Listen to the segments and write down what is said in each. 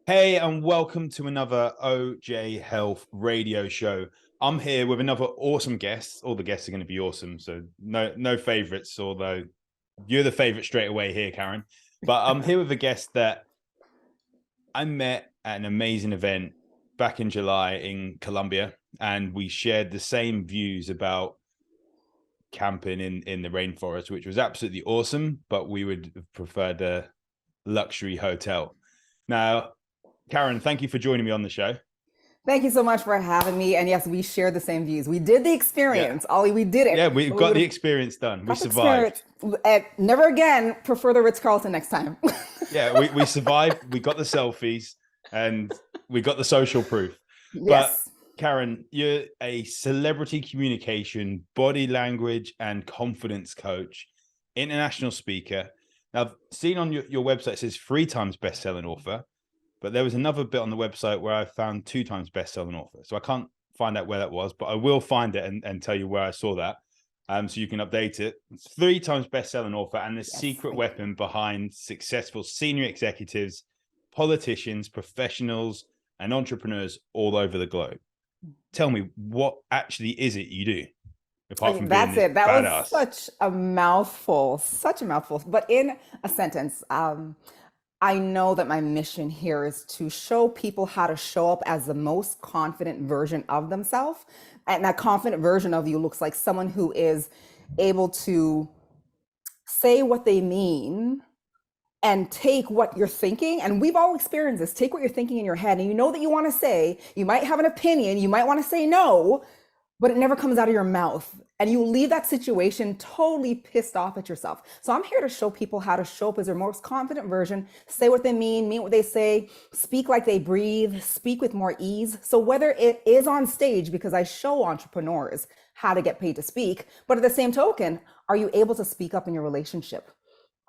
Hey, and welcome to another OJay Health radio show. I'm here with another awesome guest. All the guests are going to be awesome, so no favorites, although you're the favorite straight away here, Karen. But I'm here with a guest that I met at an amazing event back in July in Colombia, and we shared the same views about camping in the rainforest, which was absolutely awesome, but we would have preferred a luxury hotel. Now, Karen, thank you for joining me on the show. Thank you so much for having me. And yes, we share the same views. We did the experience. Yeah. Ollie, we did it. Yeah, we've got the experience done. We survived. Never again prefer the Ritz-Carlton next time. Yeah, we survived. We got the selfies and we got the social proof. Yes. But Karen, you're a celebrity communication, body language, and confidence coach, international speaker. Now, I've seen on your website, it says 3 times best-selling author. But there was another bit on the website where I found 2 times best-selling author. So I can't find out where that was, but I will find it and tell you where I saw that. So you can update it. It's 3 times best-selling author and the secret weapon behind successful senior executives, politicians, professionals, and entrepreneurs all over the globe. Tell me, what actually is it you do? Apart from That's being it. That badass? was such a mouthful, but in a sentence, I know that my mission here is to show people how to show up as the most confident version of themselves. And that confident version of you looks like someone who is able to say what they mean and take what you're thinking. And we've all experienced this. Take what you're thinking in your head and you know that you want to say, you might have an opinion, you might want to say no, but it never comes out of your mouth. And you leave that situation totally pissed off at yourself. So I'm here to show people how to show up as their most confident version, say what they mean what they say, speak like they breathe, speak with more ease. So whether it is on stage, because I show entrepreneurs how to get paid to speak, but at the same token, are you able to speak up in your relationship?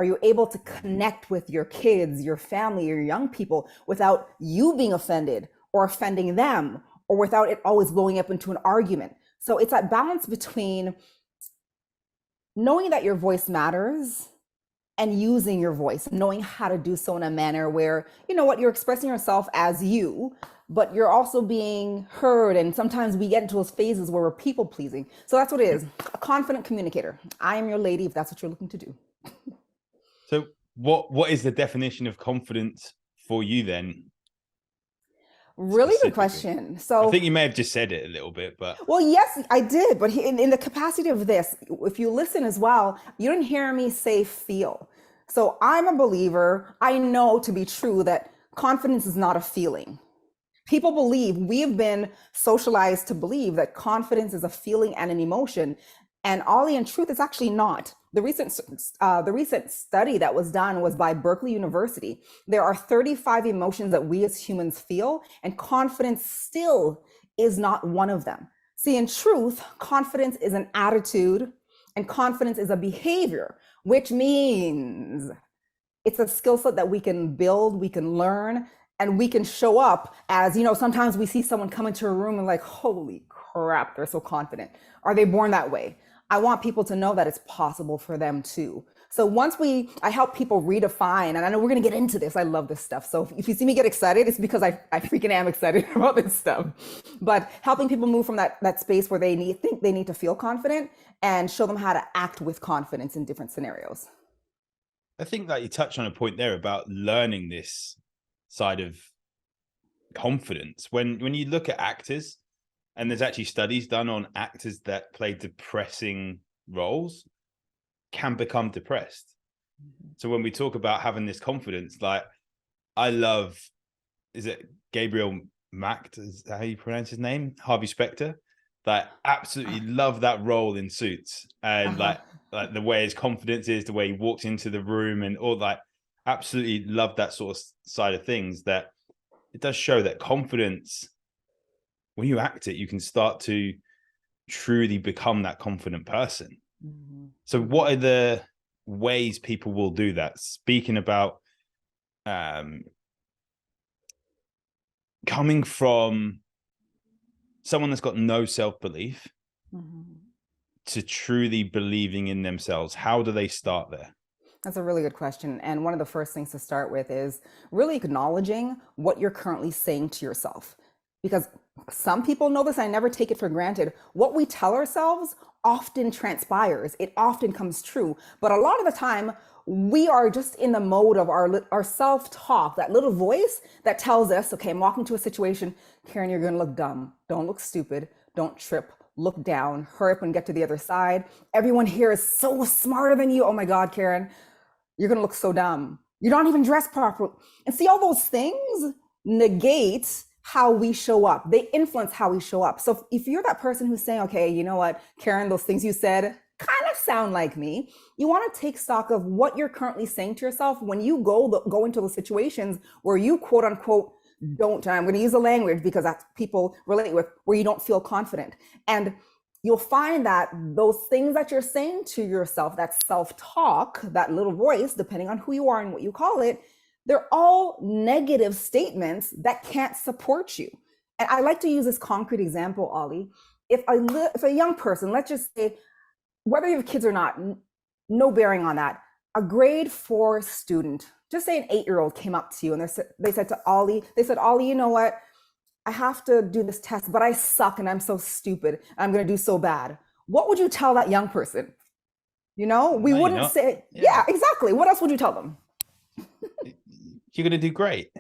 Are you able to connect with your kids, your family, your young people without you being offended or offending them, or without it always blowing up into an argument? So it's that balance between knowing that your voice matters and using your voice, knowing how to do so in a manner where, you know what, you're expressing yourself as you, but you're also being heard. And sometimes we get into those phases where we're people pleasing. So that's what it is, a confident communicator. I am your lady if that's what you're looking to do. So what is the definition of confidence for you then? Really good question. So I think you may have just said it a little bit, but well, yes, I did. But in the capacity of this, if you listen as well, you didn't hear me say feel. So I'm a believer. I know to be true that confidence is not a feeling. People believe, we've been socialized to believe that confidence is a feeling and an emotion. And Ollie, in truth, it's actually not. The recent study that was done was by Berkeley University. There are 35 emotions that we as humans feel, and confidence still is not one of them. See, in truth, confidence is an attitude, and confidence is a behavior, which means it's a skill set that we can build, we can learn, and we can show up as, you know, sometimes we see someone come into a room and like, holy crap, they're so confident. Are they born that way? I want people to know that it's possible for them too. So once I help people redefine, and I know we're going to get into this. I love this stuff. So if you see me get excited, it's because I freaking am excited about this stuff. But helping people move from that space where think they need to feel confident and show them how to act with confidence in different scenarios. I think that you touched on a point there about learning this side of confidence. When you look at actors, and there's actually studies done on actors that play depressing roles can become depressed. So when we talk about having this confidence, like I love, is it Gabriel Macht? Is that how you pronounce his name? Harvey Specter. Like absolutely love that role in Suits, and like the way his confidence is, the way he walks into the room, and all like absolutely love that sort of side of things. That it does show that confidence, when you act it, you can start to truly become that confident person. Mm-hmm. So what are the ways people will do that? Speaking about coming from someone that's got no self-belief to truly believing in themselves, how do they start there? That's a really good question. And one of the first things to start with is really acknowledging what you're currently saying to yourself. Because some people know this, I never take it for granted. What we tell ourselves often transpires, it often comes true. But a lot of the time, we are just in the mode of our self talk, that little voice that tells us, okay, I'm walking to a situation, Karen, you're going to look dumb. Don't look stupid. Don't trip. Look down. Hurry up and get to the other side. Everyone here is so smarter than you. Oh my God, Karen, you're going to look so dumb. You're not even dressed properly. And see, all those things negate how we show up. They influence how we show up. So if you're that person who's saying, okay, you know what, Karen, those things you said kind of sound like me, you want to take stock of what you're currently saying to yourself when you go into those situations where you quote unquote don't, and I'm going to use the language because that's people relate with, where you don't feel confident. And you'll find that those things that you're saying to yourself, that self-talk, that little voice, depending on who you are and what you call it, they're all negative statements that can't support you. And I like to use this concrete example, Ollie. If a young person, let's just say, whether you have kids or not, no bearing on that, a grade 4 student, just say an 8-year-old came up to you and they said to Ollie, Ollie, you know what? I have to do this test, but I suck and I'm so stupid. And I'm going to do so bad. What would you tell that young person? We No, wouldn't say, yeah, exactly. What else would you tell them? You're going to do great.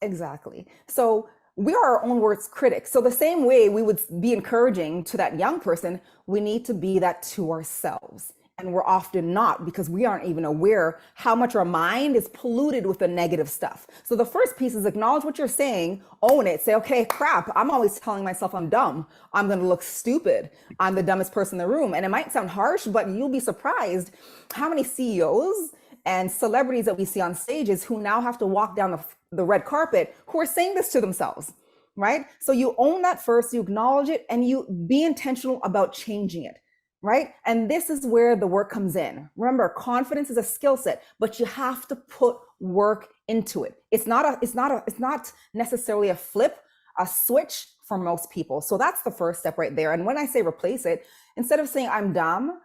Exactly. So we are our own worst critics. So the same way we would be encouraging to that young person, we need to be that to ourselves. And we're often not, because we aren't even aware how much our mind is polluted with the negative stuff. So the first piece is acknowledge what you're saying, own it, say, okay, crap, I'm always telling myself I'm dumb. I'm going to look stupid. I'm the dumbest person in the room. And it might sound harsh, but you'll be surprised how many CEOs and celebrities that we see on stages who now have to walk down the red carpet who are saying this to themselves, right? So you own that first, you acknowledge it, and you be intentional about changing it, right? And this is where the work comes in. Remember, confidence is a skill set, but you have to put work into it. It's not necessarily a switch for most people. So that's the first step right there. And when I say replace it, instead of saying I'm dumb,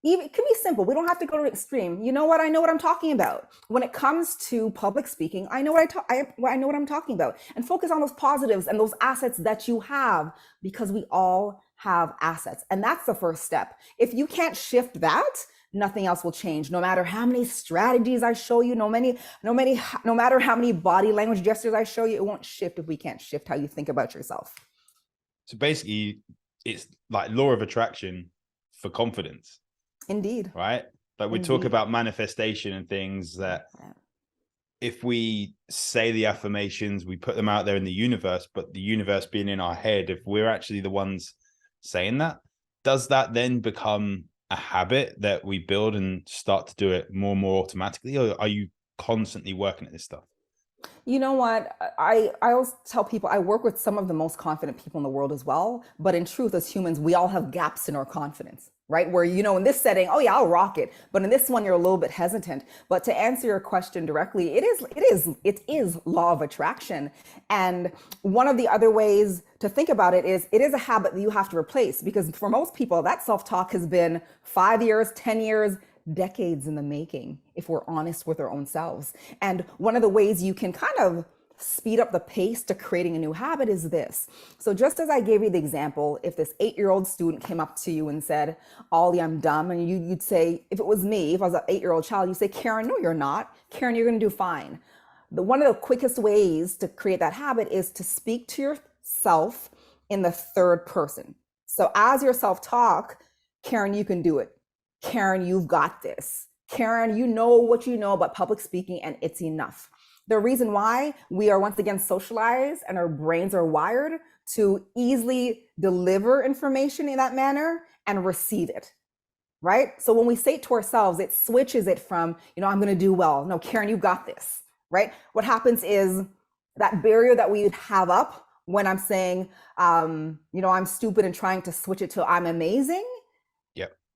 even it can be simple. We don't have to go to extreme. You know what? I know what I'm talking about. When it comes to public speaking, I know what I'm talking about. And focus on those positives and those assets that you have, because we all have assets. And that's the first step. If you can't shift that, nothing else will change. No matter how many strategies I show you, no matter how many body language gestures I show you, it won't shift if we can't shift how you think about yourself. So basically, it's like law of attraction for confidence. Indeed. Right? Like we talk about manifestation and things that if we say the affirmations, we put them out there in the universe, but the universe being in our head, if we're actually the ones saying that, does that then become a habit that we build and start to do it more and more automatically? Or are you constantly working at this stuff? You know what? I always tell people I work with some of the most confident people in the world as well. But in truth, as humans, we all have gaps in our confidence, right? Where, in this setting, oh yeah, I'll rock it. But in this one, you're a little bit hesitant. But to answer your question directly, it is law of attraction. And one of the other ways to think about it is a habit that you have to replace, because for most people, that self-talk has been 5 years, 10 years, decades in the making, if we're honest with our own selves. And one of the ways you can kind of speed up the pace to creating a new habit is this. So just as I gave you the example, if this 8-year-old student came up to you and said, Ollie, I'm dumb, and you'd say, if it was me, if I was an 8-year-old child, you'd say, Karen, no, you're not. Karen, you're going to do fine. One of the quickest ways to create that habit is to speak to yourself in the third person. So as your self-talk, Karen, you can do it. Karen, you've got this. Karen, you know what you know about public speaking, and it's enough. The reason why we are once again socialized and our brains are wired to easily deliver information in that manner and receive it, right? So when we say it to ourselves, it switches it from, I'm going to do well. No, Karen, you got this, right? What happens is that barrier that we have up when I'm saying, I'm stupid and trying to switch it to I'm amazing.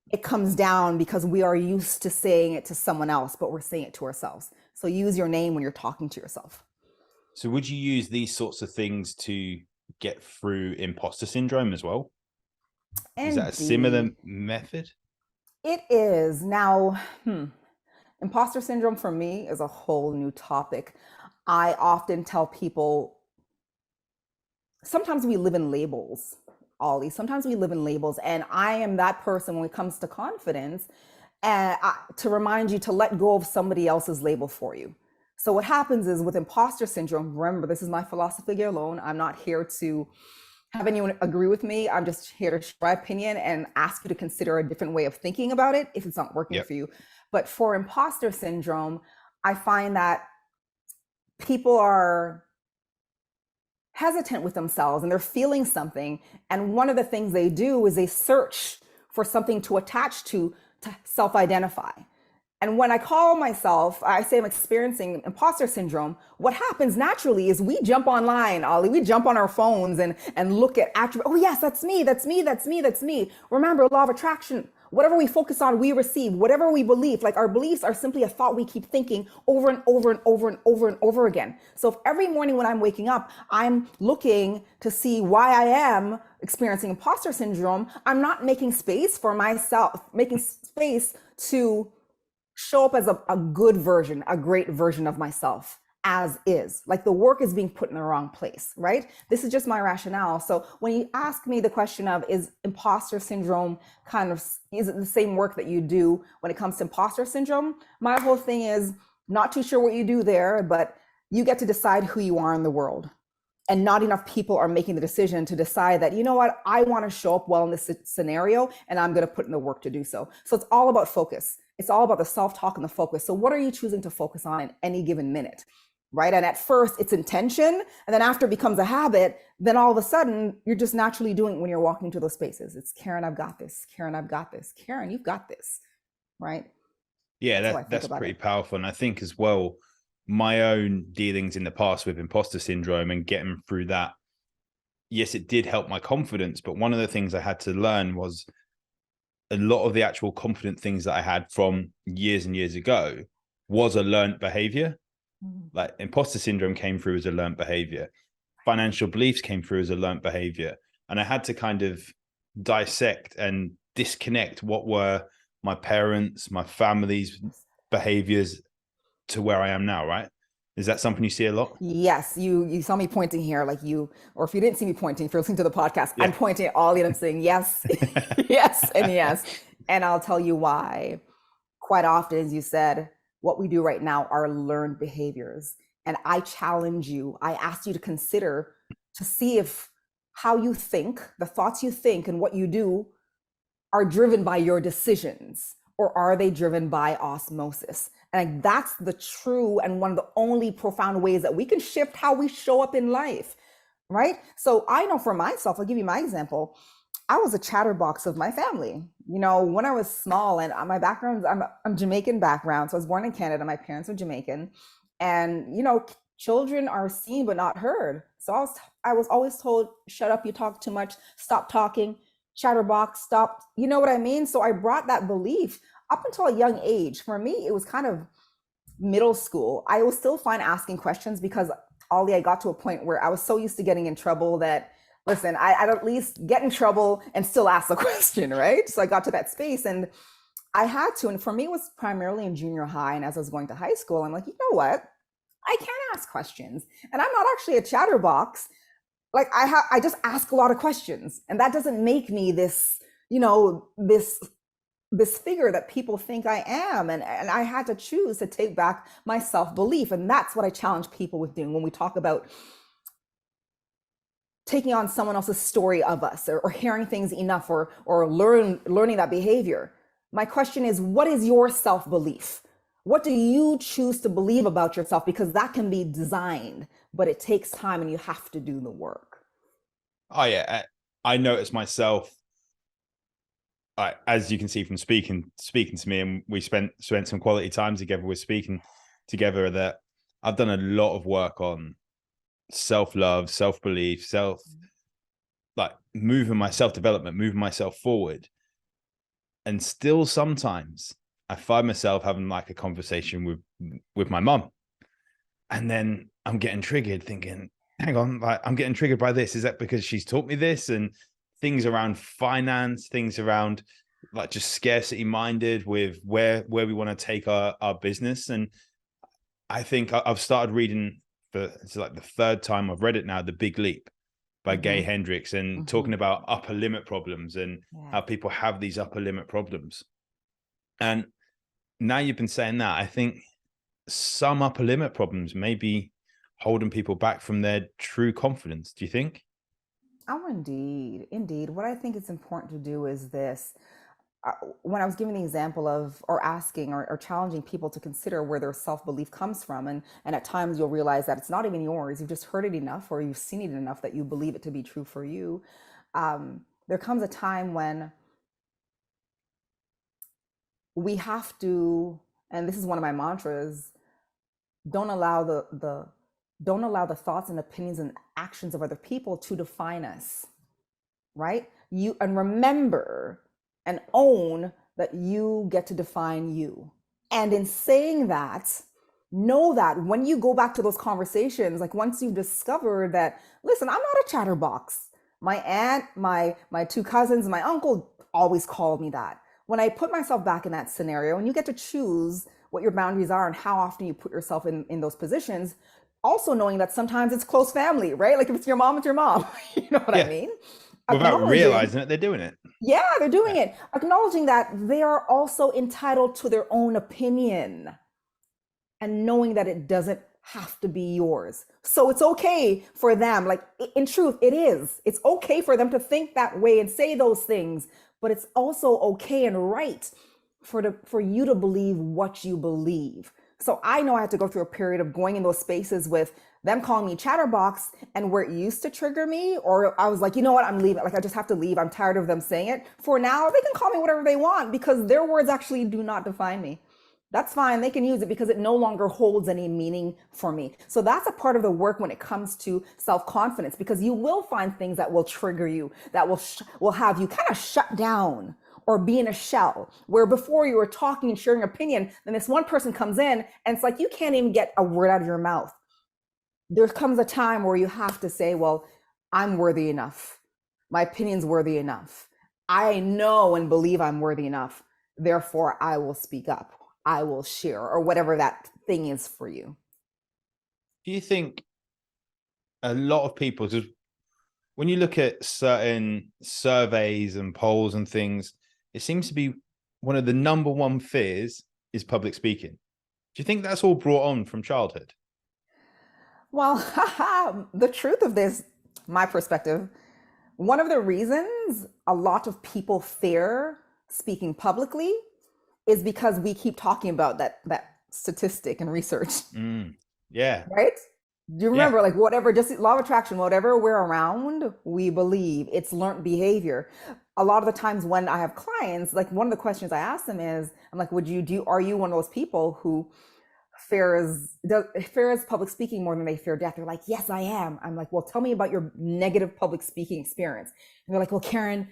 It comes down because we are used to saying it to someone else, but we're saying it to ourselves. So use your name when you're talking to yourself. So would you use these sorts of things to get through imposter syndrome as well? Indeed. Is that a similar method? It is. Now, Imposter syndrome for me is a whole new topic. I often tell people sometimes we live in labels, Ollie. Sometimes we live in labels. And I am that person when it comes to confidence, and to remind you to let go of somebody else's label for you. So what happens is with imposter syndrome, remember, this is my philosophy alone. I'm not here to have anyone agree with me. I'm just here to share my opinion and ask you to consider a different way of thinking about it if it's not working for you. But for imposter syndrome, I find that people are hesitant with themselves and they're feeling something. And one of the things they do is they search for something to attach to self-identify. And when I call myself, I say I'm experiencing imposter syndrome, what happens naturally is we jump online, Ollie. We jump on our phones and look at attributes. Oh, yes, that's me, that's me, that's me, that's me. Remember, law of attraction. Whatever we focus on, we receive. Whatever we believe, like our beliefs are simply a thought we keep thinking over and over and over and over and over again. So if every morning when I'm waking up, I'm looking to see why I am experiencing imposter syndrome, I'm not making space for myself, making space to show up as a good version, a great version of myself as is. Like the work is being put in the wrong place, right? This is just my rationale. So when you ask me the question of, is imposter syndrome is it the same work that you do when it comes to imposter syndrome? My whole thing is not too sure what you do there, but you get to decide who you are in the world. And not enough people are making the decision to decide that, you know what, I want to show up well in this scenario and I'm going to put in the work to do so. So it's all about focus. It's all about the self-talk and the focus. So what are you choosing to focus on in any given minute, right? And at first it's intention. And then after it becomes a habit, then all of a sudden you're just naturally doing it when you're walking into those spaces. It's Karen, I've got this. Karen, I've got this. Karen, you've got this, right? Yeah, that's pretty powerful. And I think as well, my own dealings in the past with imposter syndrome and getting through that, yes, it did help my confidence. But one of the things I had to learn was a lot of the actual confident things that I had from years and years ago was a learned behavior. Like imposter syndrome came through as a learned behavior. Financial beliefs came through as a learned behavior. And I had to kind of dissect and disconnect what were my parents, my family's behaviors to where I am now, right? Is that something you see a lot? Yes, you saw me pointing here, like or if you didn't see me pointing, if you're listening to the podcast, I'm pointing at Ollie and I'm saying yes, yes, and yes. And I'll tell you why. Quite often, as you said, what we do right now are learned behaviors. And I challenge you, I ask you to consider to see if how you think, the thoughts you think and what you do are driven by your decisions, or are they driven by osmosis? And that's the true and one of the only profound ways that we can shift how we show up in life, right? So I know for myself, I'll give you my example. I was a chatterbox of my family. You know, when I was small, and my background, I'm Jamaican background. So I was born in Canada. My parents were Jamaican. And, you know, children are seen but not heard. So I was always told, shut up, you talk too much, stop talking, chatterbox, stop. You know what I mean? So I brought that belief up until a young age. For me, it was kind of middle school. I was still fine asking questions because, Ollie, I got to a point where I was so used to getting in trouble that, listen, I'd at least get in trouble and still ask the question, right? So I got to that space and I had to. And for me, it was primarily in junior high. And as I was going to high school, I'm like, you know what? I can ask questions. And I'm not actually a chatterbox. Like I just ask a lot of questions. And that doesn't make me this, you know, this figure that people think I am. And I had to choose to take back my self-belief. And that's what I challenge people with doing when we talk about taking on someone else's story of us, or hearing things enough, or learning that behavior. My question is, what is your self-belief? What do you choose to believe about yourself? Because that can be designed, but it takes time and you have to do the work. Oh yeah, I notice myself, as you can see from speaking to me, and we spent some quality time together with speaking together, that I've done a lot of work on self-love, self-belief, like moving my self-development, moving myself forward. And still sometimes I find myself having like a conversation with my mum, and then I'm getting triggered thinking, hang on, like, I'm getting triggered by this. Is that because she's taught me this? And things around finance, things around like just scarcity minded with where we want to take our business. And I think I've started reading it's like the third time I've read it now, The Big Leap by Gay Mm-hmm. Hendricks, and talking about upper limit problems and Yeah. how people have these upper limit problems. And now you've been saying that, I think some upper limit problems may be holding people back from their true confidence. Do you think? Oh, indeed. Indeed. What I think is important to do is this. uh, when I was giving the example of, or asking, or challenging people to consider where their self belief comes from, and at times you'll realize that it's not even yours. You've just heard it enough, or you've seen it enough that you believe it to be true for you. There comes a time when we have to, and this is one of my mantras: don't allow don't allow the thoughts and opinions and actions of other people to define us. Right? You, and remember and own that you get to define you. And in saying that, know that when you go back to those conversations, like once you've discovered that, listen, I'm not a chatterbox. My aunt, my two cousins, my uncle always called me that. When I put myself back in that scenario, and you get to choose what your boundaries are and how often you put yourself in those positions, also knowing that sometimes it's close family, right? Like if it's your mom, it's your mom. You know what I Yeah. mean? Without Acknowledging, realizing it, they're doing it. yeah, they're doing Yeah. it. Acknowledging that they are also entitled to their own opinion, and knowing that it doesn't have to be yours. So it's okay for them. Like in truth, it is. It's okay for them to think that way and say those things, but it's also okay and right for you to believe what you believe. So I know I had to go through a period of going in those spaces with them calling me chatterbox, and where it used to trigger me, or I was like, you know what, I'm leaving. Like I just have to leave. I'm tired of them saying it. For now, they can call me whatever they want because their words actually do not define me. That's fine. They can use it because it no longer holds any meaning for me. So that's a part of the work when it comes to self-confidence, because you will find things that will trigger you, that will have you kind of shut down or be in a shell, where before you were talking and sharing opinion, then this one person comes in and it's like you can't even get a word out of your mouth. There comes a time where you have to say, well, I'm worthy enough. My opinion's worthy enough. I know and believe I'm worthy enough. Therefore, I will speak up. I will share, or whatever that thing is for you. Do you think a lot of people, just when you look at certain surveys and polls and things, it seems to be one of the number one fears is public speaking. Do you think that's all brought on from childhood? Well, the truth of this, my perspective, one of the reasons a lot of people fear speaking publicly is because we keep talking about that statistic and research. Yeah. Right? Do you Yeah. remember, like, whatever, just law of attraction, whatever we're around, we believe. It's learned behavior. A lot of the times when I have clients, like, one of the questions I ask them is, I'm like, are you one of those people who fears public speaking more than they fear death? They're like, yes, I am. I'm like, well, tell me about your negative public speaking experience. And they're like, well, Karen,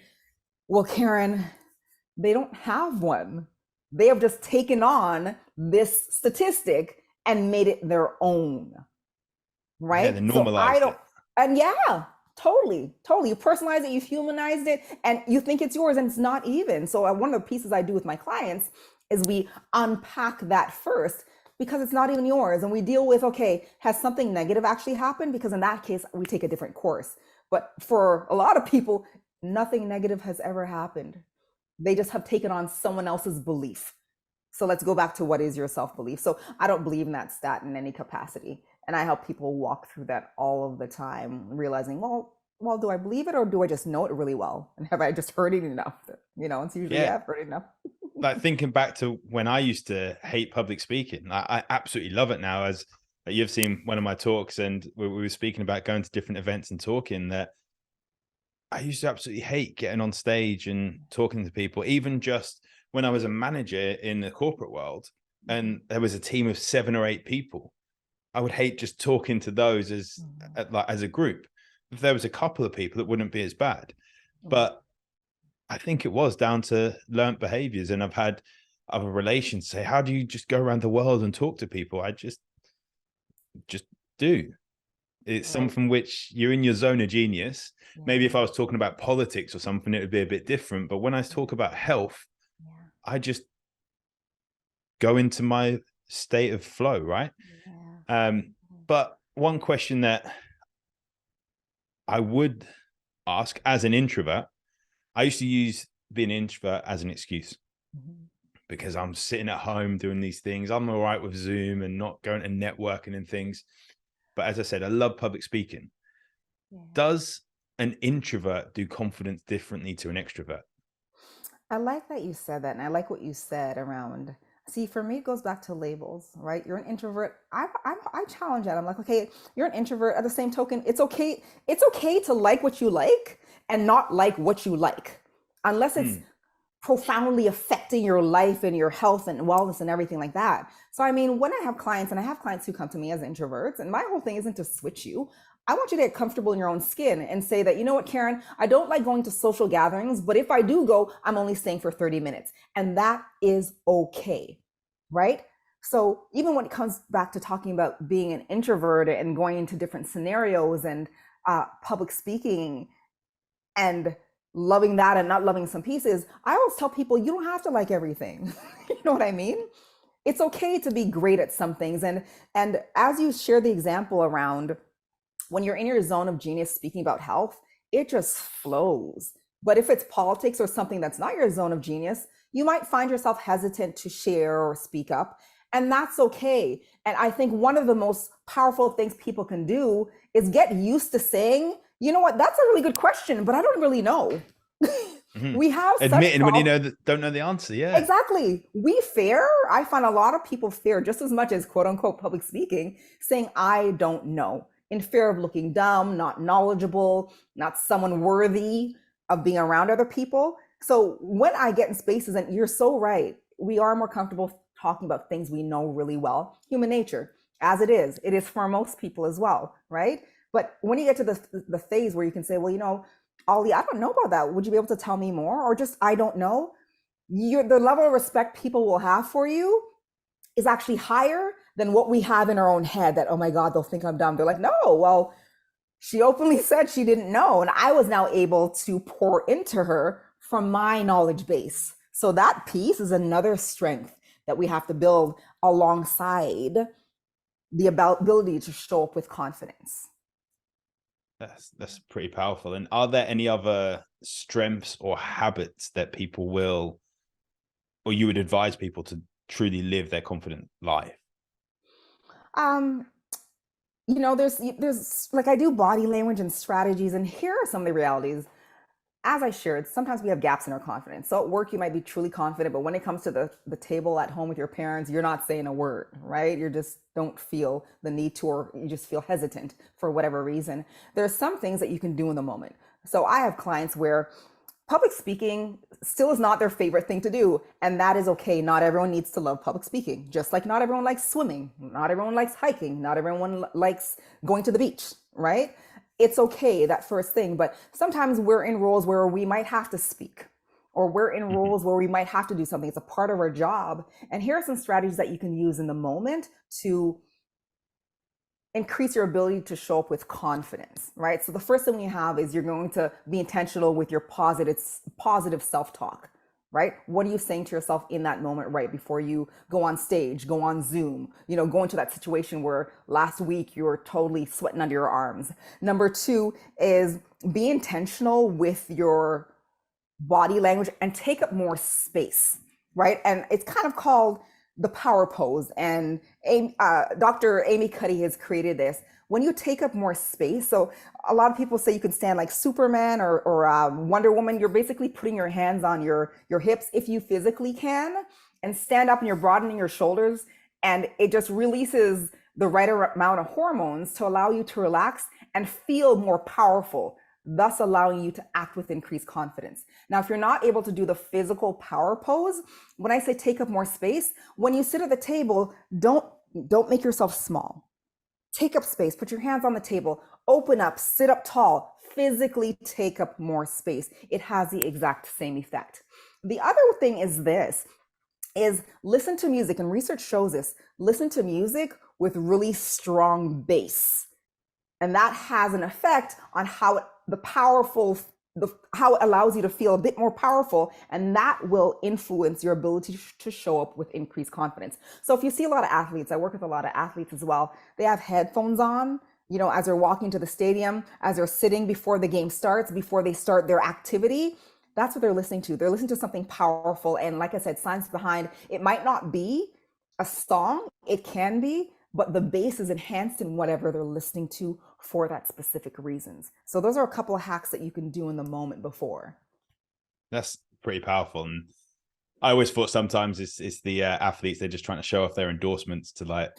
they don't have one. They have just taken on this statistic and made it their own. Yeah. They Right? So I normalized don't, it. and yeah, totally, totally. You personalize it, you humanized it, and you think it's yours, and it's not even. So one of the pieces I do with my clients is we unpack that first, because it's not even yours. And we deal with, okay, has something negative actually happened? Because in that case, we take a different course. But for a lot of people, nothing negative has ever happened. They just have taken on someone else's belief. So let's go back to what is your self belief. So I don't believe in that stat in any capacity. And I help people walk through that all of the time, realizing, well, do I believe it, or do I just know it really well? And have I just heard it enough? It's usually, Yeah. yeah, I've heard it enough. Like thinking back to when I used to hate public speaking, I absolutely love it now. As you've seen one of my talks, and we were speaking about going to different events and talking, that I used to absolutely hate getting on stage and talking to people, even just when I was a manager in the corporate world and there was a team of 7 or 8 people. I would hate just talking to those as a group. If there was a couple of people, it wouldn't be as bad. But I think it was down to learned behaviors. And I've had other relations say, how do you just go around the world and talk to people? I just do. It's Right. something which you're in your zone of genius. Yeah. Maybe if I was talking about politics or something, it would be a bit different. But when I talk about health, I just go into my state of flow, right? Yeah. But one question that I would ask as an introvert, I used to use being an introvert as an excuse because I'm sitting at home doing these things. I'm all right with Zoom and not going to networking and things. But as I said, I love public speaking. Yeah. Does an introvert do confidence differently to an extrovert? I like that you said that, and I like what you said around. See, for me, it goes back to labels, right? You're an introvert. I challenge that. I'm like, okay, you're an introvert. At the same token, it's okay. It's okay to like what you like and not like what you like, unless it's profoundly affecting your life and your health and wellness and everything like that. So, I mean, when I have clients, and I have clients who come to me as introverts, and my whole thing isn't to switch you. I want you to get comfortable in your own skin and say that, you know what, Karen, I don't like going to social gatherings, but if I do go, I'm only staying for 30 minutes. And that is okay, right? So even when it comes back to talking about being an introvert and going into different scenarios and public speaking and loving that and not loving some pieces, I always tell people you don't have to like everything. You know what I mean? It's okay to be great at some things. And as you share the example around when you're in your zone of genius speaking about health, it just flows. But if it's politics or something that's not your zone of genius, you might find yourself hesitant to share or speak up. And that's okay. And I think one of the most powerful things people can do is get used to saying, you know what, that's a really good question, but I don't really know. We have admitting when you don't know the answer. Yeah, exactly. We fear. I find a lot of people fear just as much as quote unquote public speaking, saying I don't know, in fear of looking dumb, not knowledgeable, not someone worthy of being around other people. So when I get in spaces, and you're so right, we are more comfortable talking about things we know really well. Human nature, as it is for most people as well, right? But when you get to the phase where you can say, well, you know, Ollie, I don't know about that. Would you be able to tell me more? Or just, I don't know. The level of respect people will have for you is actually higher than what we have in our own head that, oh my God, they'll think I'm dumb. They're like, no, well, she openly said she didn't know. And I was now able to pour into her from my knowledge base. So that piece is another strength that we have to build alongside the ability to show up with confidence. That's pretty powerful. And are there any other strengths or habits that people will, or you would advise people to truly live their confident life? Um, you know, there's like I do body language and strategies, and here are some of the realities. As I shared, sometimes we have gaps in our confidence. So at work, you might be truly confident, but when it comes to the table at home with your parents, you're not saying a word, right? You just don't feel the need to, or you just feel hesitant for whatever reason. There are some things that you can do in the moment. So I have clients where public speaking still is not their favorite thing to do. And that is okay. Not everyone needs to love public speaking, just like not everyone likes swimming. Not everyone likes hiking. Not everyone likes going to the beach, right? It's okay, that first thing. But sometimes we're in roles where we might have to speak, or we're in roles where we might have to do something. It's a part of our job. And here are some strategies that you can use in the moment to increase your ability to show up with confidence, right? So the first thing we have is you're going to be intentional with your positive self-talk, right? What are you saying to yourself in that moment right before you go on stage, go on Zoom, you know, go into that situation where last week you were totally sweating under your arms. Number two is be intentional with your body language and take up more space, right? And it's kind of called the power pose. And Dr. Amy Cuddy has created this. When you take up more space, so a lot of people say you can stand like Superman or Wonder Woman. You're basically putting your hands on your hips if you physically can, and stand up and you're broadening your shoulders. And it just releases the right amount of hormones to allow you to relax and feel more powerful, thus allowing you to act with increased confidence. Now, if you're not able to do the physical power pose, when I say take up more space, when you sit at the table, don't make yourself small. Take up space, put your hands on the table, open up, sit up tall, physically take up more space. It has the exact same effect. The other thing is listen to music, and research shows this. Listen to music with really strong bass. And that has an effect on how the powerful how it allows you to feel a bit more powerful, and that will influence your ability to show up with increased confidence. So if you see a lot of athletes, I work with a lot of athletes as well, they have headphones on, you know, as they're walking to the stadium, as they're sitting before the game starts, before they start their activity. That's what they're listening to. They're listening to something powerful. And like I said, science behind it might not be a song, it can be, but the bass is enhanced in whatever they're listening to for that specific reasons. So those are a couple of hacks that you can do in the moment before. That's pretty powerful. And I always thought sometimes it's the athletes, they're just trying to show off their endorsements to like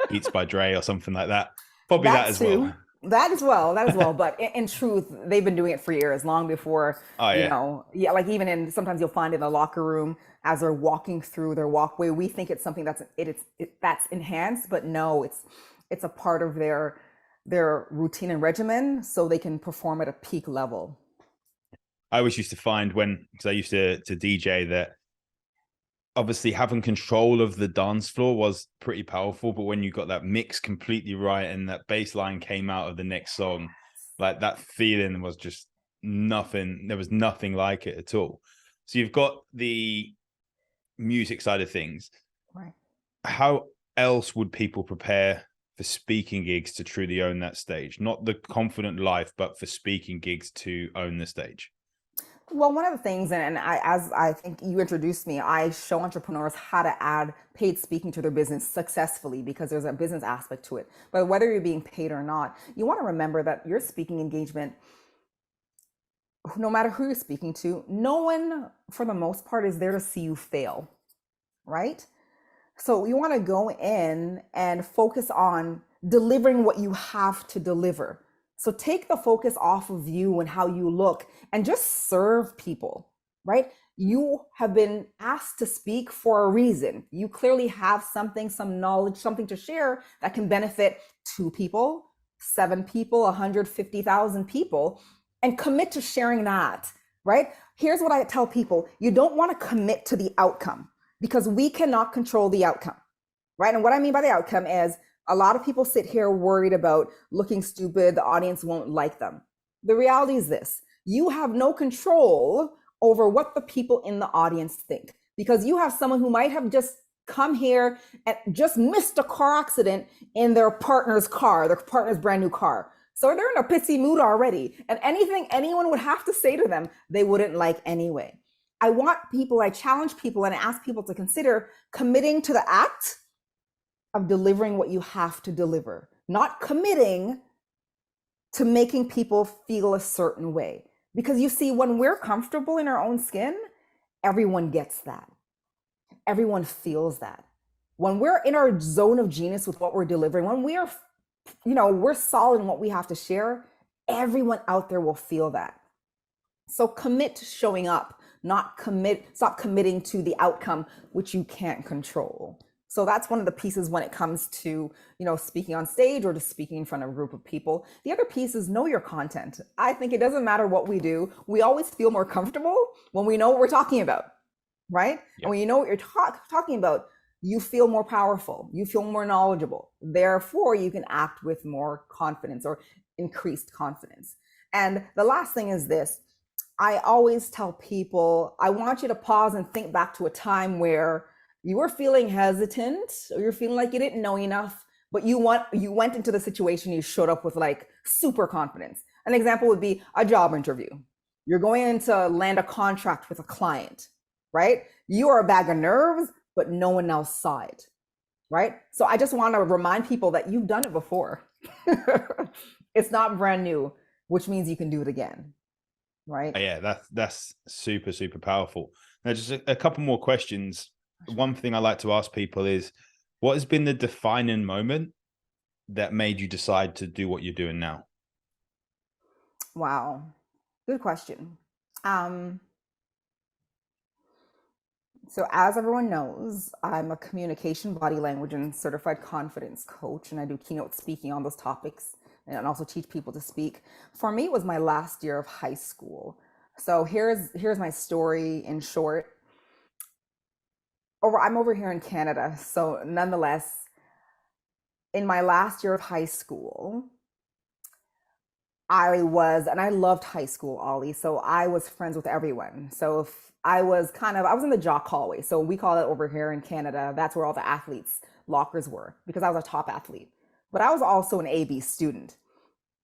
Beats by Dre or something like that. Probably that That as well. too. That as well. That as well. But in truth, they've been doing it for years, long before, Oh you yeah. know, yeah, like even in sometimes you'll find in the locker room as they're walking through their walkway, we think it's something that's enhanced, but no, it's a part of their routine and regimen so they can perform at a peak level. I always used to find because I used to DJ, that obviously having control of the dance floor was pretty powerful, but when you got that mix completely right and that bass line came out of the next song, like that feeling was just nothing. There was nothing like it at all. So you've got the music side of things. Right. How else would people prepare for speaking gigs to truly own that stage? Not the confident life, but for speaking gigs to own the stage. Well, one of the things, and as I think you introduced me, I show entrepreneurs how to add paid speaking to their business successfully because there's a business aspect to it. But whether you're being paid or not, you want to remember that your speaking engagement, no matter who you're speaking to, no one, for the most part, is there to see you fail, right? So you want to go in and focus on delivering what you have to deliver. So take the focus off of you and how you look and just serve people, right? You have been asked to speak for a reason. You clearly have something, some knowledge, something to share that can benefit 2 people, 7 people, 150,000 people, and commit to sharing that, right? Here's what I tell people. You don't want to commit to the outcome because we cannot control the outcome, right? And what I mean by the outcome is a lot of people sit here worried about looking stupid, the audience won't like them. The reality is this: you have no control over what the people in the audience think because you have someone who might have just come here and just missed a car accident in their partner's car, their partner's brand new car. So they're in a pissy mood already. And anything anyone would have to say to them, they wouldn't like anyway. I challenge people and I ask people to consider committing to the act of delivering what you have to deliver, not committing to making people feel a certain way. Because you see, when we're comfortable in our own skin, everyone gets that. Everyone feels that. When we're in our zone of genius with what we're delivering, when we're solid in what we have to share, everyone out there will feel that. So commit to showing up, stop committing to the outcome, which you can't control. So that's one of the pieces when it comes to, speaking on stage or just speaking in front of a group of people. The other piece is know your content. I think it doesn't matter what we do. We always feel more comfortable when we know what we're talking about, right? Yeah. And when you know what you're talking about, you feel more powerful. You feel more knowledgeable. Therefore, you can act with more confidence or increased confidence. And the last thing is this. I always tell people, I want you to pause and think back to a time where you were feeling hesitant or you're feeling like you didn't know enough, but you went into the situation, you showed up with like super confidence. An example would be a job interview. You're going in to land a contract with a client, right? You are a bag of nerves, but no one else saw it, right? So I just want to remind people that you've done it before. It's not brand new, which means you can do it again, right? Yeah, that's super, super powerful. Now, just a couple more questions. One thing I like to ask people is, what has been the defining moment that made you decide to do what you're doing now? Wow, good question. So as everyone knows, I'm a communication, body language, and certified confidence coach, and I do keynote speaking on those topics and also teach people to speak. For me, it was my last year of high school. So here's my story in short. I'm over here in Canada, so nonetheless, in my last year of high school, and I loved high school, Ollie. So I was friends with everyone. So if I was in the jock hallway. So we call it over here in Canada, that's where all the athletes' lockers were because I was a top athlete. But I was also an AB student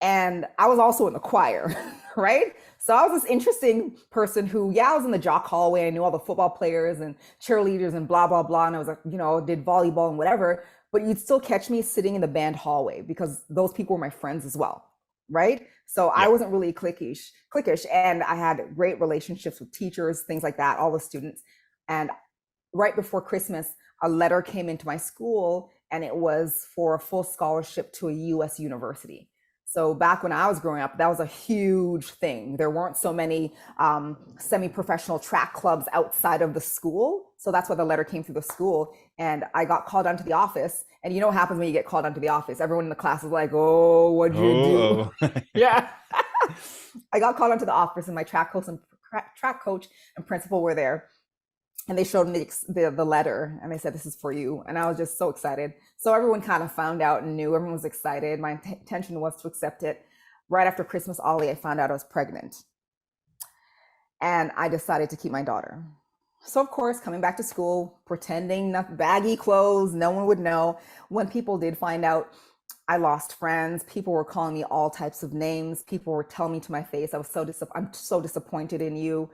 and I was also in the choir, right? So I was this interesting person who, yeah, I was in the jock hallway. I knew all the football players and cheerleaders and blah, blah, blah. And I was like, did volleyball and whatever. But you'd still catch me sitting in the band hallway because those people were my friends as well, right? So I Yeah. wasn't really cliquish, and I had great relationships with teachers, things like that, all the students. And right before Christmas, a letter came into my school and it was for a full scholarship to a US university. So back when I was growing up, that was a huge thing. There weren't so many semi-professional track clubs outside of the school. So that's why the letter came through the school. And I got called onto the office. And you know what happens when you get called onto the office? Everyone in the class is like, oh, what'd you do? Oh. Yeah. I got called onto the office and my track coach and principal were there and they showed me the letter and they said, this is for you. And I was just so excited. So everyone kind of found out and knew. Everyone was excited. My intention was to accept it. Right after Christmas, Ollie, I found out I was pregnant. And I decided to keep my daughter. So of course, coming back to school, pretending baggy clothes, no one would know. When people did find out, I lost friends. People were calling me all types of names. People were telling me to my face, I'm so disappointed in you.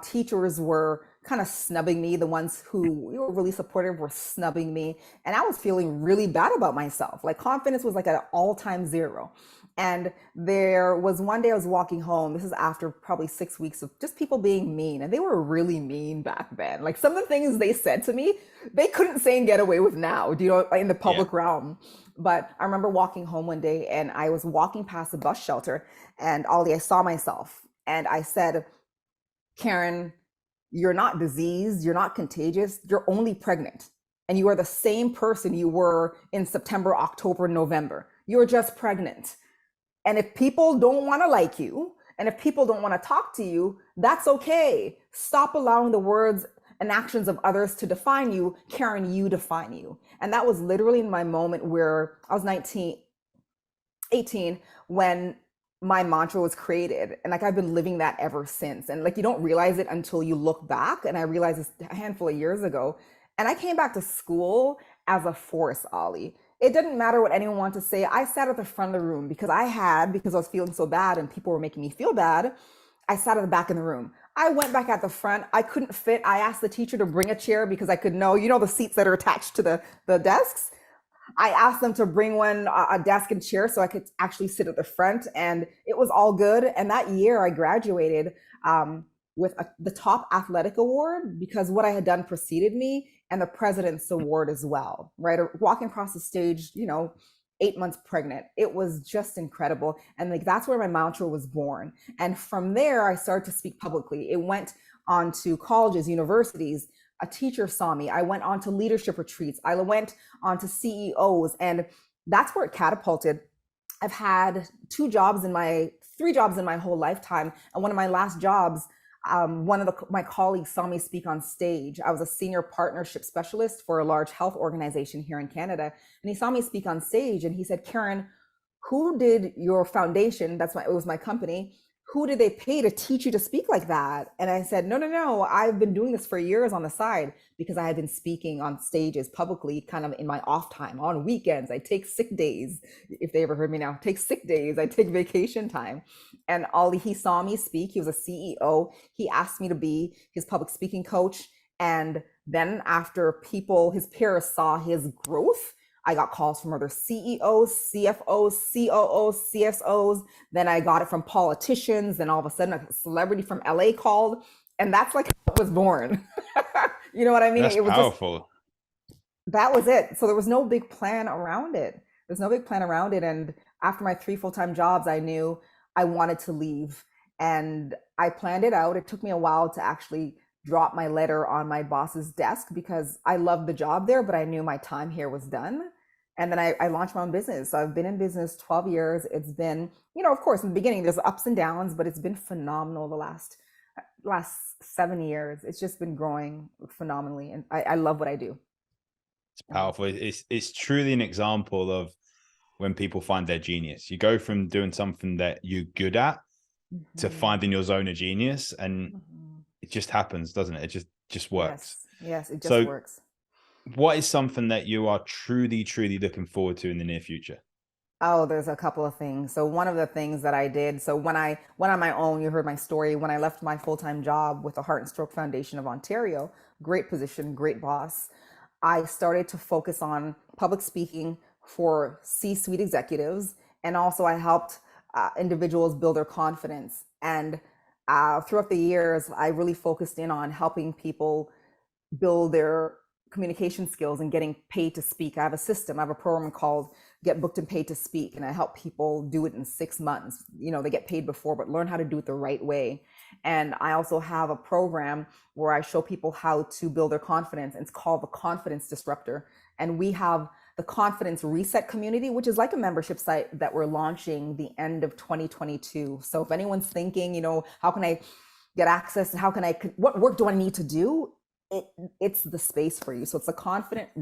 Teachers were kind of snubbing me. The ones who were really supportive were snubbing me. And I was feeling really bad about myself. Like confidence was like at an all-time zero. And there was one day I was walking home. This is after probably 6 weeks of just people being mean. And they were really mean back then. Like some of the things they said to me, they couldn't say and get away with now, in the Yeah. public realm. But I remember walking home one day and I was walking past a bus shelter and Ollie, I saw myself and I said, Karen, you're not diseased, you're not contagious, you're only pregnant. And you are the same person you were in September, October, November. You're just pregnant. And if people don't want to like you, and if people don't want to talk to you, that's okay. Stop allowing the words and actions of others to define you. Karen, you define you. And that was literally in my moment where I was 18, when my mantra was created. And like I've been living that ever since. And like you don't realize it until you look back. And I realized this a handful of years ago. And I came back to school as a force, Ollie. It didn't matter what anyone wanted to say. I sat at the front of the room because I was feeling so bad and people were making me feel bad. I sat at the back in the room. I went back at the front. I couldn't fit. I asked the teacher to bring a chair because I could know, the seats that are attached to the desks. I asked them to bring a desk and chair so I could actually sit at the front, and it was all good. And that year I graduated with the top athletic award because what I had done preceded me, and the president's award as well, right? Walking across the stage, 8 months pregnant. It was just incredible. And like that's where my mantra was born. And from there, I started to speak publicly. It went on to colleges, universities. A teacher saw me. I went on to leadership retreats. I went on to CEOs, and that's where it catapulted. I've had 3 jobs in my whole lifetime. And one of my last jobs, one of my colleagues saw me speak on stage. I was a senior partnership specialist for a large health organization here in Canada. And he saw me speak on stage and he said, Karen, who did your foundation? It was my company. Who did they pay to teach you to speak like that? And I said, no. I've been doing this for years on the side because I had been speaking on stages publicly kind of in my off time on weekends. I take sick days. If they ever heard me now, take sick days. I take vacation time. And he saw me speak. He was a CEO. He asked me to be his public speaking coach. And then after his peers saw his growth, I got calls from other CEOs, CFOs, COOs, CSOs. Then I got it from politicians. Then all of a sudden, a celebrity from LA called. And that's like how I was born. You know what I mean? That's It was powerful. that was it. So there was no big plan around it. There's no big plan around it. And after my 3 full-time jobs, I knew I wanted to leave. And I planned it out. It took me a while to actually drop my letter on my boss's desk because I loved the job there, but I knew my time here was done. And then I launched my own business. So I've been in business 12 years. It's been, of course, in the beginning, there's ups and downs, but it's been phenomenal the last 7 years. It's just been growing phenomenally. And I love what I do. It's powerful. It's truly an example of when people find their genius. You go from doing something that you're good at to finding your zone of genius, and it just happens, doesn't it? It just works. Yes, it just So works. what is something that you are truly, truly looking forward to in the near future? Oh, there's a couple of things. So one of the things that I did, so when I went on my own, you heard my story, when I left my full-time job with the Heart and Stroke Foundation of Ontario, great position, great boss, I started to focus on public speaking for C-suite executives. And also I helped individuals build their confidence. And throughout the years, I really focused in on helping people build their communication skills and getting paid to speak. I have a system, I have a program called Get Booked and Paid to Speak, and I help people do it in 6 months. You know, they get paid before, but learn how to do it the right way. And I also have a program where I show people how to build their confidence. And it's called the Confidence Disruptor. And we have the Confidence Reset community, which is like a membership site that we're launching the end of 2022. So if anyone's thinking, you know, how can I get access and what work do I need to do? It's the space for you. So it's a confidence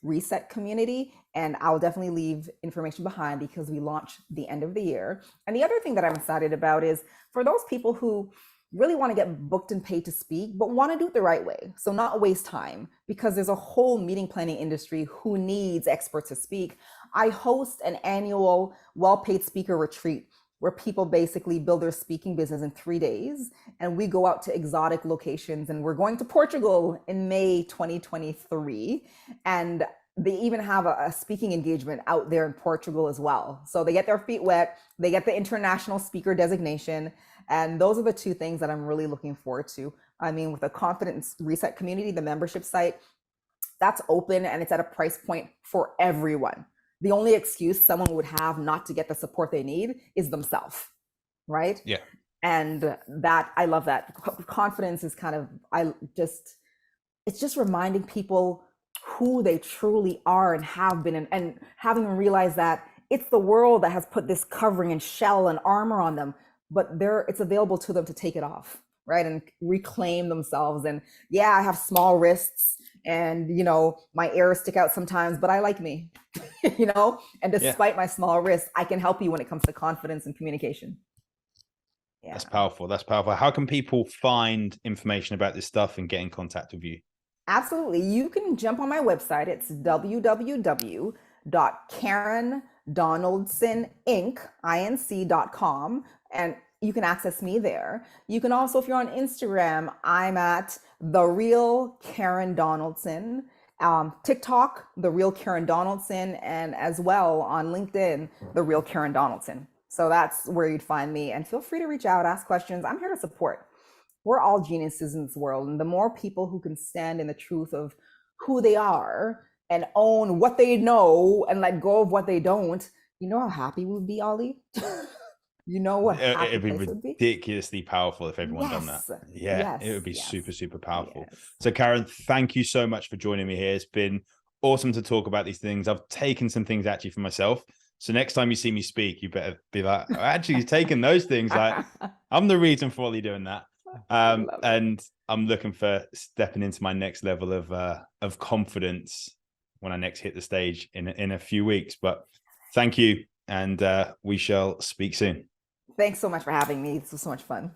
reset community. And I'll definitely leave information behind because we launch the end of the year. And the other thing that I'm excited about is for those people who really want to get booked and paid to speak, but want to do it the right way. So not waste time, because there's a whole meeting planning industry who needs experts to speak. I host an annual well-paid speaker retreat where people basically build their speaking business in 3 days. And we go out to exotic locations, and we're going to Portugal in May 2023. And they even have a speaking engagement out there in Portugal as well. So they get their feet wet, they get the international speaker designation. And those are the two things that I'm really looking forward to. I mean, with the Confidence Reset community, the membership site, that's open and it's at a price point for everyone. The only excuse someone would have not to get the support they need is themselves, right? Yeah. And that, I love that. Confidence is kind of, it's just reminding people who they truly are and have been, and having them realize that it's the world that has put this covering and shell and armor on them, but it's available to them to take it off, right? And reclaim themselves. And yeah, I have small wrists, and you know, my ears stick out sometimes, but I like me. You know, and despite my small wrist, I can help you when it comes to confidence and communication. Yeah. That's powerful. That's powerful. How can people find information about this stuff and get in contact with you? Absolutely. You can jump on my website. It's www.karendonaldsoninc.com, and you can access me there. You can also, if you're on Instagram, I'm at The Real Karen Donaldson. TikTok, The Real Karen Donaldson, and as well on LinkedIn, The Real Karen Donaldson. So that's where you'd find me. And feel free to reach out, ask questions. I'm here to support. We're all geniuses in this world. And the more people who can stand in the truth of who they are and own what they know and let go of what they don't, you know how happy we would be, Ollie? You know what it'd be ridiculously powerful if everyone done that. Yeah, it would be super, super powerful. So Karen, thank you so much for joining me here. It's been awesome to talk about these things. I've taken some things actually for myself. So next time you see me speak, you better be like, actually, you're taking those things. Like, I'm the reason for all you doing that. And I'm looking for stepping into my next level of confidence when I next hit the stage in a few weeks. But thank you, and we shall speak soon. Thanks so much for having me. This was so much fun.